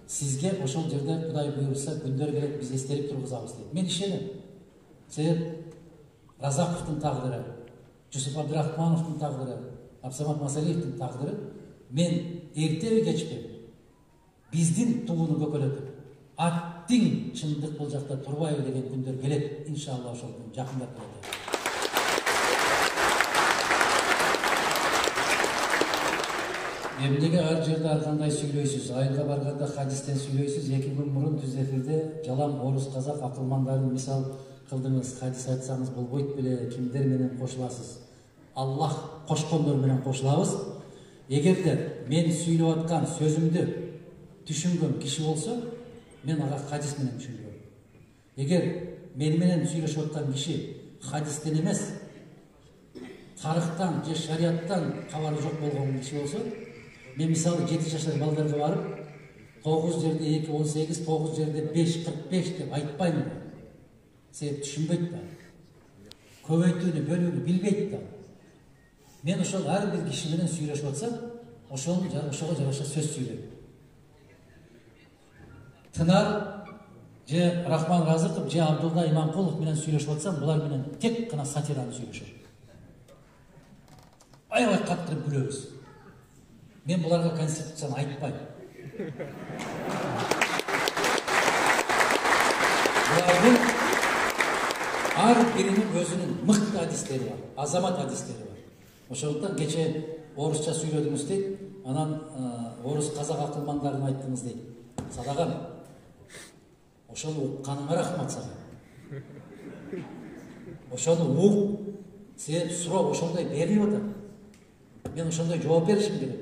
сизге ошол жерде Кудай буйрса күндөр келет, биз эстелип тургузабыз дейт. Мен ишенем. Себеп Разаковдун тагдыры, Жусуп Абдрахмановдун тагдыры, Абсамат Масалиевдин тагдыры мен эртеби кечпи биздин тууну көкөлөтүп, аттиң чындык бул жакта турбайбы деген күндөр келет. Иншалла ошол күн жакындап келет. Эмнеге ар жерде ар кандай сүйлөйсүз? Айылга барганда хадистен сүйлөйсүз. 2 күн мурун түз эфирде жалаң орус казак акылмандарын мисал кылдыңыз. Хадис айтсаңыз болбойт беле? Кимдер менен кошуласыз? Аллах кошкондор менен кошулабыз. Эгерде мен сүйлөп аткан сөзүмдү түшүнгөн киши болсо, мен ага хадис менен түшүндүрөм. Эгер мени менен сүйлөшүп аткан киши хадистен эмес, тарыхтан же шарияттан кабары жок болгон киши болсо, мен мисалы 7 жашар балдарга барып, 9 жерде 2 18, 9 жерде 5 45 деп айтпайм. Себеп түшүнбөйт да. Көбөйтүүнү, бөлүүнү билбейт да. Мен ошол ар бир киши менен сүйлөшүп атсам, ошого жараша сөз сүйлөйм. Тынар же Рахман Разыков же Абдулла Иманкулов менен сүйлөшүп атсам, булар менен тек гана сатираны сүйлөшөм. Аябай каттырып күлөбүз. Мен буларга конституцияны айтпайм. Булардын ар биринин өзүнүн мыкты адистери бар, азамат адистери бар. Ошондуктан кече орусча сүйлөдүңүз дейт, анан орус казак акылмандарын айттыңыз дейт. Садагам, ошону укканыңа рахмат сага. Ошону ук, Sen суроо ошондой берип атат. Мен ошондой жооп беришим керек.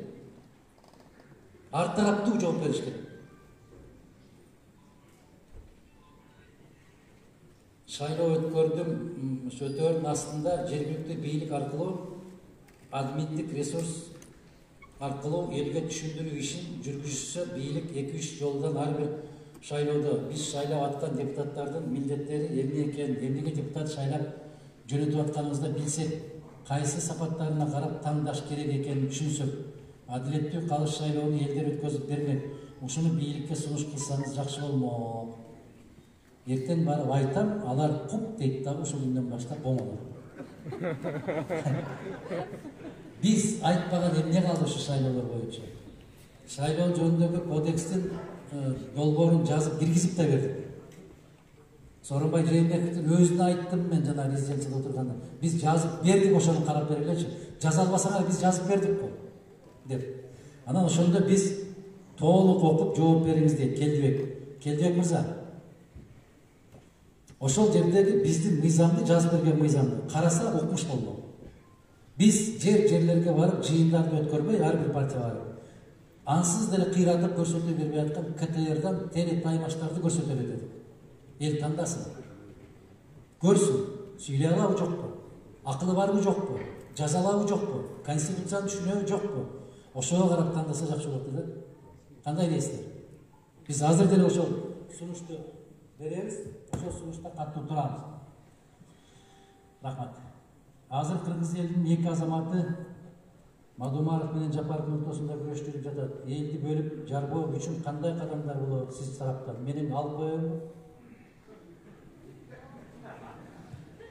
Ар тараптуу жооп бериш керек. Шайлоо өткөрдүм, өтөрүн астында жергиликтүү бийлик аркылуу админдик ресурс аркылуу элге түшүндүрүү ишин жүргүзүшсө бийлик 2-3 жолдон ар бир шайлоодо биз шайлап аткан депутаттардын милдеттери эмне экенин, эмнеге депутат шайлап жөнөтүп атканыбызды билсек, кайсы сапаттарына карап тандаш керек экенин түшүнсөк, адилеттүү калыс шайлоону элдер өткөзүп бермек. Ушуну бийликке сунуш кылсаңыз жакшы болмок. Эртең барып айтам, алар куп дейт дагы ошол күндөн баштап боңолор. Биз айтпаган эмне калды ушу шайлоолор боюнча? Шайлоо жөнүндөгү кодекстин долбоорун жазып киргизип да бердик. Сооронбай Жээнбековдун өзүнө айттым мен жана резиденцияда отурганда. Биз жазып бердик, ошону карап бергилечи. Жаза албасаңар биз жазып бердик го деп. Анан ошондо биз толук окуп жооп бериңиз дейт Келдибек мырза. Ошол жердеги биздин мыйзамды жазып берген мыйзамды караса окумуш болмок. Биз жерлерге барып жыйындарды өткөрбөй, ар бир партия барып ансыз деле кыйратып көрсөтүү бербей аткан КТРдан телетаймаштарды көрсөтө бердик. Эл тандасын. Көрсүн, сүйлөй алабы жокпу? Акылы барбы жокпу? Жаза алабы жокпу? Конституцияны түшүнөбү жокпу? Ошого карап тандаса жакшы болот да. Кандай дейсиздер? Биз азыр деле ошол сунушту беребиз, ошол сунушта каттуу турабыз. Рахмат. Азыр кыргыз элинин 2 азаматы Мадумаров менен Жапаровдун ортосунда күрөш жүрүп жатат. Элди бөлүп жарбоо үчүн кандай кадамдар болот сиз тараптан? Менин алып коеюн.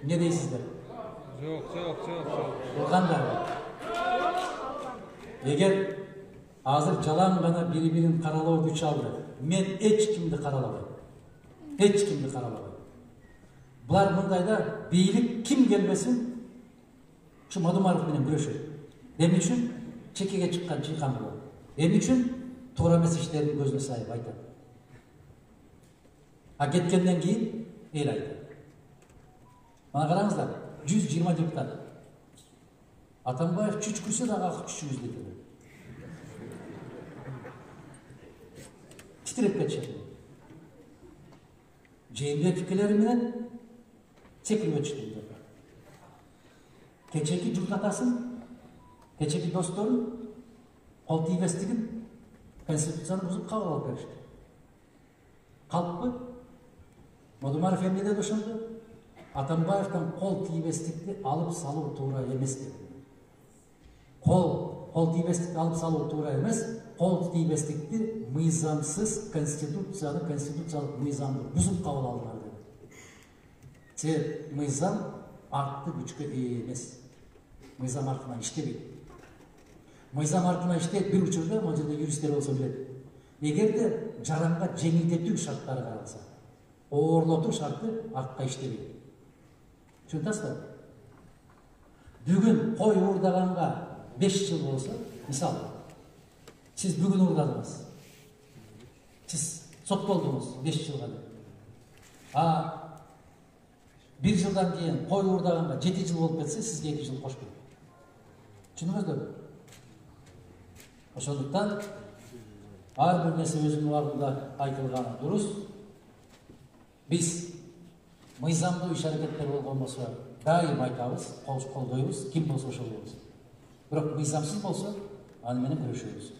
Не дейсиздер? Жок. Кандай? Эгер азыр жалаң гана бири-бирин каралоо күч алды, мен эч кимди каралабайм. Булар мындайда бийлик ким келбесин ушу Мадумаров менен күрөшөт. Эмне үчүн? Чекеге чыккан чыйкан болот. Эмне үчүн? Туура эмес иштердин көзүнө сайып айтат. А кеткенден кийин эл айтат. Мана караңыздар, 120 депутат. Атамбаев чүчкүрсө да ак күчүбүз дейт. Титиреп кетишет. Жээнбековдикилери менен секирип өтүштү. Кечеки журдатасын, кечеки досторун кол тийбестигин конституцияны бузуп кабыл алып беришти. Калппы? Мадумаров эмне деди ошондо? Атамбаевден кол тийбестикти алып салуу туура эмес деди. Кол тийбестикти алып салуу туура эмес, кол тийбестикти мыйзамсыз конституциялык мыйзамды бузуп кабыл алган деди. Се мыйзам артты күчкө ээ эмес. Мыйзам артынан иштебейт. Мыйзам артынан иштейт бир учурда, могу жерде юристтер болсо билет. Эгерде жаранга жеңилдетүү шарттары каралса, оорлотуу шарты артта иштебейт. Түшүнөсүзбү? Бүгүн кой уурдаганга 5 жыл болсо, мисалы, сиз бүгүн уурдадыңыз. Сиз соттолдуңуз 5 жылга. Bir жылдан кийин кой уурдаганга 7 жыл болуп кетсе, сизге 2 жыл кошпойт. Түшүндүңүздөрбү? Ошондуктан ар бир нерсе өзүнүн убагында айтылганы дурус. Биз мыйзамдуу иш-аракеттер болгон болсо дайым айтабыз, колдойбуз, ким болсо ошол болсун. Бирок мыйзамсыз болсо, аны менен күрөшөбүз.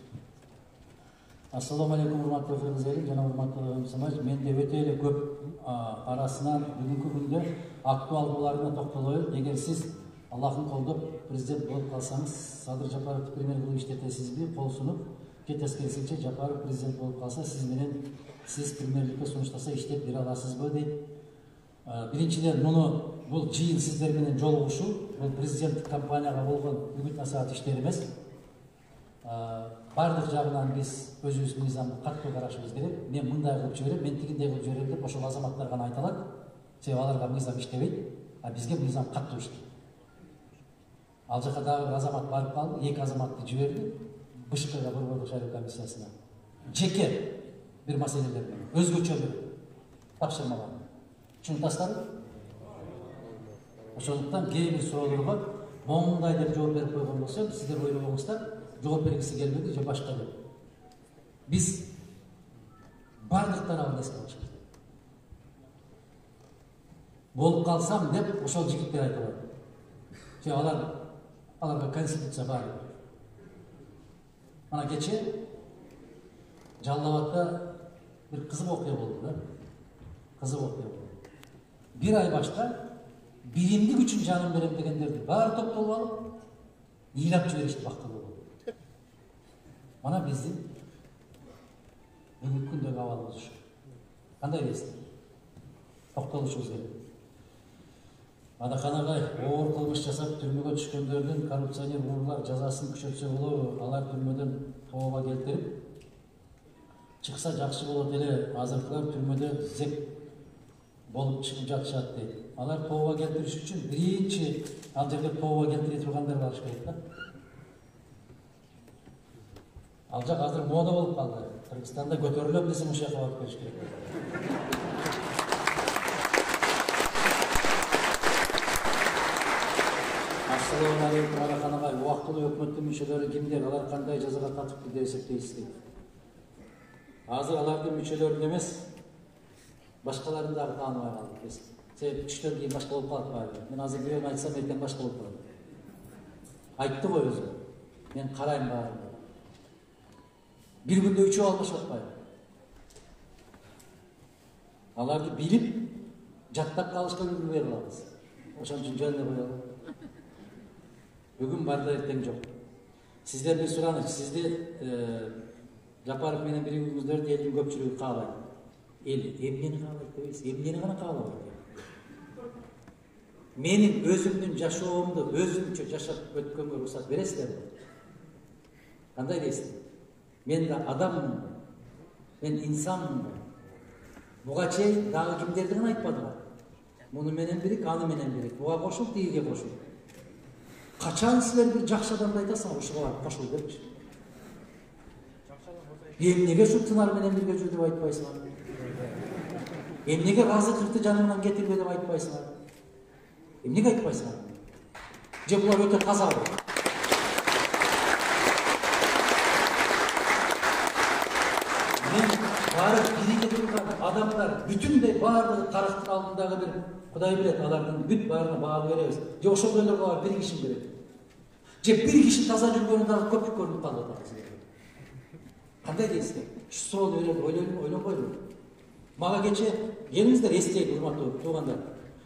Ассаламу алейкум, урматтуу кыргыз эли жана урматтуу Самаж. Менде өтө эле көп арасынан бүгүнкү күндө актуалдууларына токтолоюп, эгер сиз Аллахын колдоп президент болуп калсаңыз, Садыр Жапаровду премьер кылып иштетесизби? Кол сунуп, кетес келсинче Жапаров президент болуп калса, сиз премьерликке сунуштаса иштеп бере аласызбы дейт. Биринчиден, бул жыйын сиздер менен жолугушуу, бул президенттик компанияга болгон үгүт насаат иштери эмес. Бардык жагынан биз өзүбүз мыйзамды каттуу карашыбыз керек. Мен мындай кылып жиберем, мен тигиндей кылып жиберем деп ошол азаматтар гана айта алат. Себеби аларга мыйзам иштебейт, а бизге мыйзам каттуу иштейт. Ал жака дагы бир азамат барып калды, 2 азаматты жиберди БШКга, Борбордук шайлоо комиссиясына. Жеке бир маселелер менен, өзгөчө бир тапшырмалар. Түшүнүп атасыздарбы? Ошондуктан кээ бир суроолорго моундай деп жооп берип койгон болсо, сиздер ойлобоңуздар, жооп бергиси келбеди же башка деп. Биз бардык тарабын эске алышыбыз керек. Болуп калсам деп ошол жигиттер айтып атат. Же аларга конституция бар. Мана кече Жалал Абадта bir kızık okуя болду да. Кызык окуя болду. Bir ay башка биримдик үчүн жанын берем дегендерди баары топтолуп алып, ыйлап жиберишти бактылуу болду. Мана биздин бүгүнкү күндөгү абалыбыз ушу. Кандай дейсиз? Токтолушубуз керек. Мадахан агай, оор кылмыш жасап түрмөгө түшкөндөрдүн, коррупционер уруулар жазасын күчөтсө болобу, алар түрмөдөн тооба келтирип чыкса жакшы болот эле, азыркылар түрмөдө зек болуп чыгып жатышат дейт. Алар тооба келтириш үчүн биринчи ал жерде тооба келтире тургандар болуш керек да. Ал жак азыр мода болуп калды. Кыргызстанда көтөрүлөм десем ошол жака барып келиш керек. Assalamu alaikum Мадахан агай. Убактылуу өкмөттүн мүчөлөрү кимдер? Алар кандай жазага татыктуу деп эсептейсиз? Азыр алардын мүчөлөрүн эмес, башкаларын дагы тааныбай калдык. Себеби түштөн кийин башка болуп калат баары. Мен азыр бирөөнү айтсам, эртең башка болуп калат. Айтты го өзү. Мен карайм баарын. Bir günde 3'ü almış atmayın. Alardı bilip, jattak kalışka bir verir alırız. Oşan için canlı koyalım. Bugün barda erten yok. Sizden bir soranır, sizde Japarov menen birigingizlerdi elin köpçülüğü kağlaydı. Emneni kağlaydı deyiz, emneni kana kağlaydı. Menin özümdün yaşoğumdu, özümçe yaşap ötkönge ruhsat veresizler mi? Kanday deysiz? Men de adamım, men insanım. Buga çey dagы kimlerden aytpadılar. Bunu menen biri, kanı menen biri. Buga koşul, diğige koşul. Kaçan sizler bir jakşı adamda aytasın, uşuğa barıp koşul dermiş. Emnege şu tınar menen birge jür dep aytpayсыңар. Emnege razı kırtı canımdan getirbe dep aytpayсыңар. Emnege aytpayсыңар. Je bular öte kaza bu. Barıp birige turgan adamlar bütünde barlığı tarafın altındağı bir Kuday bilet, alardan büt barına bağlı veririz. Je oşol bölümde var bir kişi bilet. Je bir kişi taza жүргөнүндагы köpük görünüp kaldı. Kanday deysiz? Şu soğul öyle koyun. Mağa geçe, gelingizler естейт, урматтуу туугандар.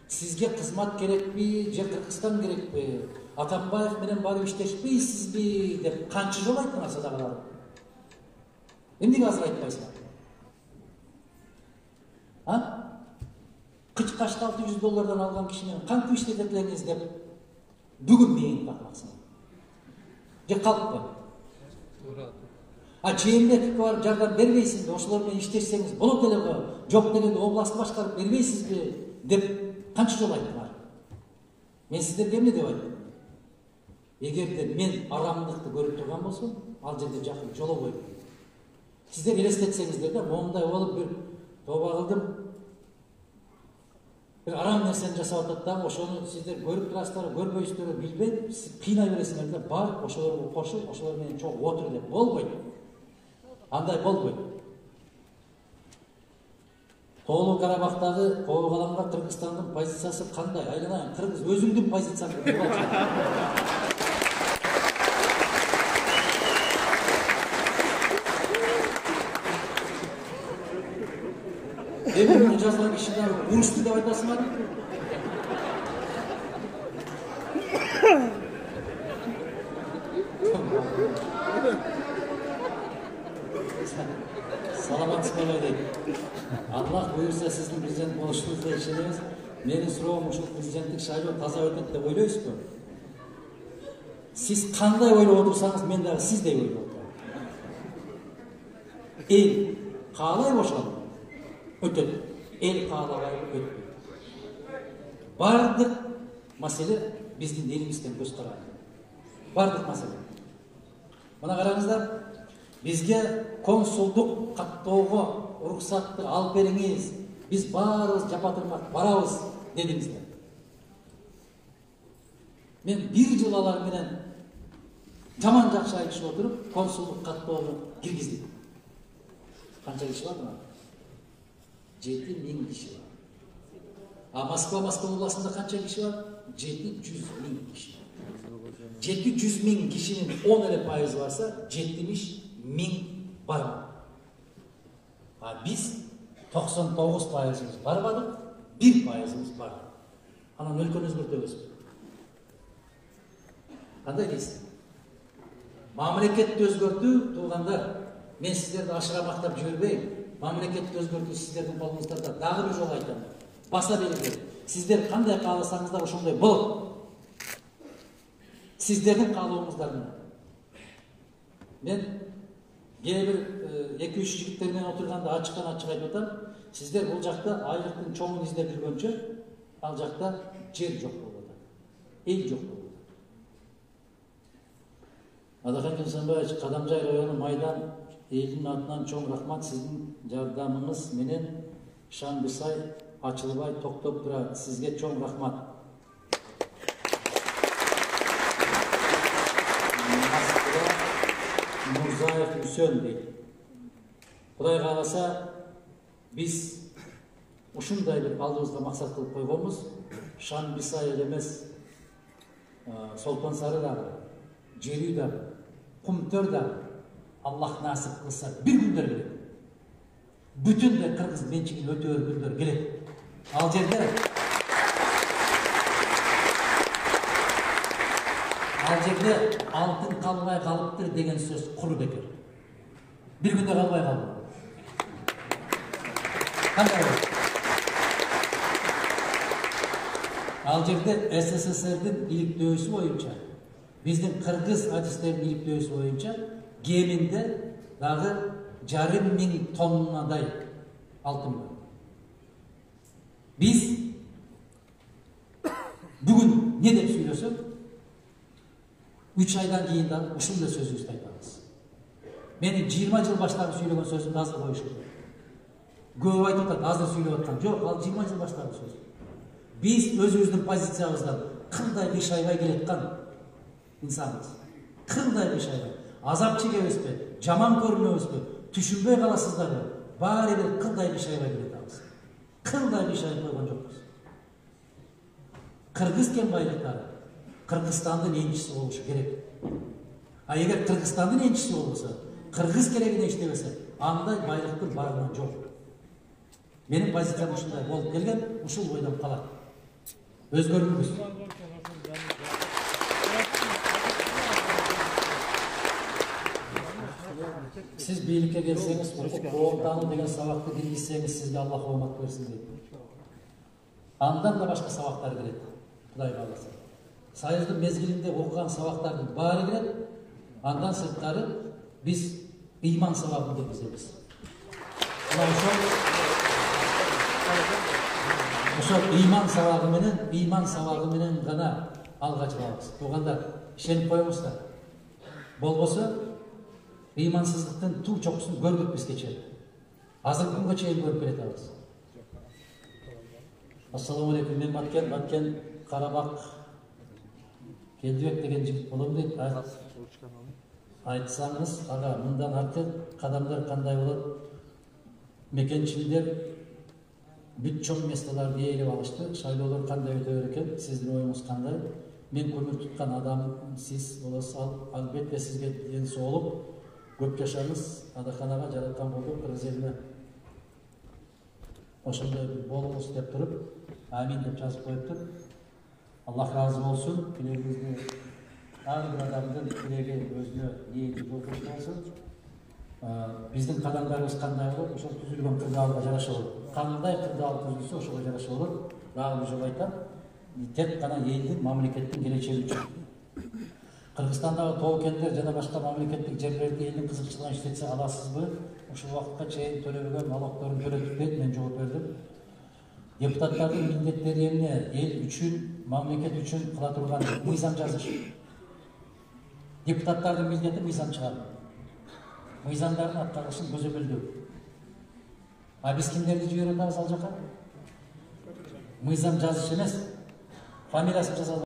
Sizge kızmat gerek mi, je Kırgızstan gerek mi? Atambayev menen barıp işleşpейсизби деп канча жол айттыңар садагылар. Эмнеге азыр айтпайсыңар? Kıçkaçta $600 algan kişinin kanka işletetleriniz deyip bugün meyin bakmaksınlar. Je kalıp var. Çeyimde var jardan berбейсиз, oşular menен işleşseniz bolot ele go. Jok degende oblastı başkarıp berбейсизби deyip kança jol ayttılar. Men sizlerge emne dep aytım? Egerde men aramlıkты görüp turgan bolsam, al жерде jakın jolo koyup. Sizler elestetsеңиздер да, момундай болуp bir toba kıldım. Bir aram nerseni жасап атат да, ошону сиздер көрүп турасыздар, көрбөйсүздөр, билбейт, кыйнай бересиңер да, бар, ошолорго кошуп, ошолор менен чоң отур деп болбойт. Андай болбойт. Тоолуу Карабактагы коогаланга Кыргызстандын позициясы кандай? Айланайын, Кыргыз өзүңдүн позицияң деп болчу. Bunu жазган кишилер урусту деп айтасыңар. Саламатсызбы дейт. Аллах буйрса сиздин президент болушуңузга ишенебиз. Менин суроом ушул президенттик шайлоо таза өтөт деп ойлойсузбу? Siz кандай ойлоп отурсаңыз, мен дагы сиздей ойлоп отурам. Эл каалайбы ошону? Ötüt. El kağlamayı ötüt. Bardık mesele bizden elimizden göz kararı. Bardık mesele. Buna kararınızda bizge konsulduk kattoogo ruhsatты alып beriңiz. Biz barız japatırmak barabız dedinizler. Men bir yıl алар менен жаман жакшы айтышып отуруп, консулдук каттоого киргиздик. Канча киши бар мына? 7.000 киши бар. А Москва областында канча киши бар? 700.000 киши. 700.000 kişinin 10% varsa 70.000 barmadı. Biz 99%'ımız barmadık, 1%'ımız barmadı. Anam өлkөнү өзгөртөбүз. Кандай дейсиз? Мамлекетти өзгөртүү туугандар, мен сиздерди ашыра мактап жибербейм. Мамлекетти өзгөртүү сиздердин колуңуздарда. Дагы бир жолу айтам. Баса белгилер. Сиздер кандай кааласаңыздар ошондой болот. Сиздердин каалооңуздардан. Мен кээ бир 2-3 жигиттер менен отурганда ачык айтып атам. Сиздер бул жакта айлыктын чоңун издеп жүргөнчө, ал жакта жер жок болуп атат. Эл жок болуп атат. Адахан Кенсенбаевич, Кадамжай району Майдан элдин атынан чоң рахмат. Сиздин жардамыңыз менен Шанбисай ачылбай токтоп турат. Сизге чоң рахмат. Мурзаев Үсен дейт. Кудай кааласа, биз ушундай бир алдыбызга максат кылып койгонбуз. Шанбисай эле эмес, Солтон Сары дагы, Жерүй дагы, Кумтөр дагы Аллах насип кылса бир күндөр келет. Бүтүндөй кыргыз менчигин өтөөр күндөр келет. Ал жерде алтын калбай калыптыр деген сөз кур бекер. Бир күндө калбай калды. Кандай? Ал жерде СССРдин иликтөөсү боюнча, биздин кыргыз адистердин иликтөөсү боюнча кеминде дагы 500.000 тоннадай алтын бар. Биз бүгүн не деп сүйлөсөк, 3 айдан кийин да ушундай сөзүбүздү айтабыз. Менин 20 жыл баштагы сүйлөгөн сөзүмдү азыр коюшум. Көп айтып атат, азыр сүйлөп аткан. Жок, ал 20 жыл баштагы сөз. Биз өзүбүздүн позициябыздан кандай бишайбай келаткан инсанбыз. Кандай бишайбай. Азап чегебизби, жаман көрүнөбүзбү, түшүнбөй каласыздарбы? Баары бир кандай бишайбай келатабыз. Кандай бишайбай койгон жокпуз. Кыргыз кен байлыктары Кыргызстандын энчиси болушу керек. А эгер Кыргызстандын энчиси болбосо, кыргыз керегине иштебесе, андай байлыктын баарынан жок. Менин позициям ушундай болуп келген, ушул бойдон калат. Өзгөрүүбүз. Сиз бийликке келсеңиз, коомтануу деген сабакты киргизсеңиз, сизге Аллах оомат берсин дейт. Андан да башка сабактар келет. Кудай кааласа. Союздун мезгилинде окуган сабактардын баары келет. Андан сырткары биз ыйман сабагын киргизебиз. Ошол ыйман сабагы менен гана алга чыгабыз. Туугандар, ишенип коюңуздар. Болбосо ыймансыздыктын туу чокусун көрдүк биз кечээ. Азыркы күнгө чейин көрүп келатабыз. Ассаламу алейкум, мен Баткен Карабак Келдибек деген жигит болом дейт. Айтсаңыз, ага, мындан арты кадамдар кандай болот? Мекенчилдер бүт чоң месталарды ээлеп алышты. Шайлоолор кандай өтөөр экен? Сиздин оюңуз кандай? Мен көмүр туткан адам сиз болосуз. Албетте сизге ден соолук, көп жашаңыз, адаканага жараткан болду, кыргыз элине ошондой болуңуз деп туруп, амин деп жазып коюптур. Аллах разы болсун. Тилегиңизди ар бир адамдын тилеги өзүнө ниети жолдош болсун. Биздин кадамдарыбыз кандай болот? Ошол түзүлгөн кырдаалга жараша болот. Кандай кырдаал түзүлсө ошого жараша болот. Дагы бир жолу айтам, тек гана элдин, мамлекеттин келечеги үчүн. Кыргызстандагы тоо кендер жана башка мамлекеттик жерлерди элдин кызыкчылыгына иштетсе аласызбы? Ушул убакытка чейин төлөбөгөн налогторун төлөдүк дейт, мен жооп бердим. Депутаттардын милдеттери эмне? Эл үчүн, мамлекет үчүн кыла турган мыйзам жазыш. Депутаттардын милдети мыйзам чыгаруу. Мыйзамдардын аткарылышын көзөмөлдөө. А биз кимдерди жиберип атабыз ал жака? Мыйзам жазыш эмес, фамилиясын жаза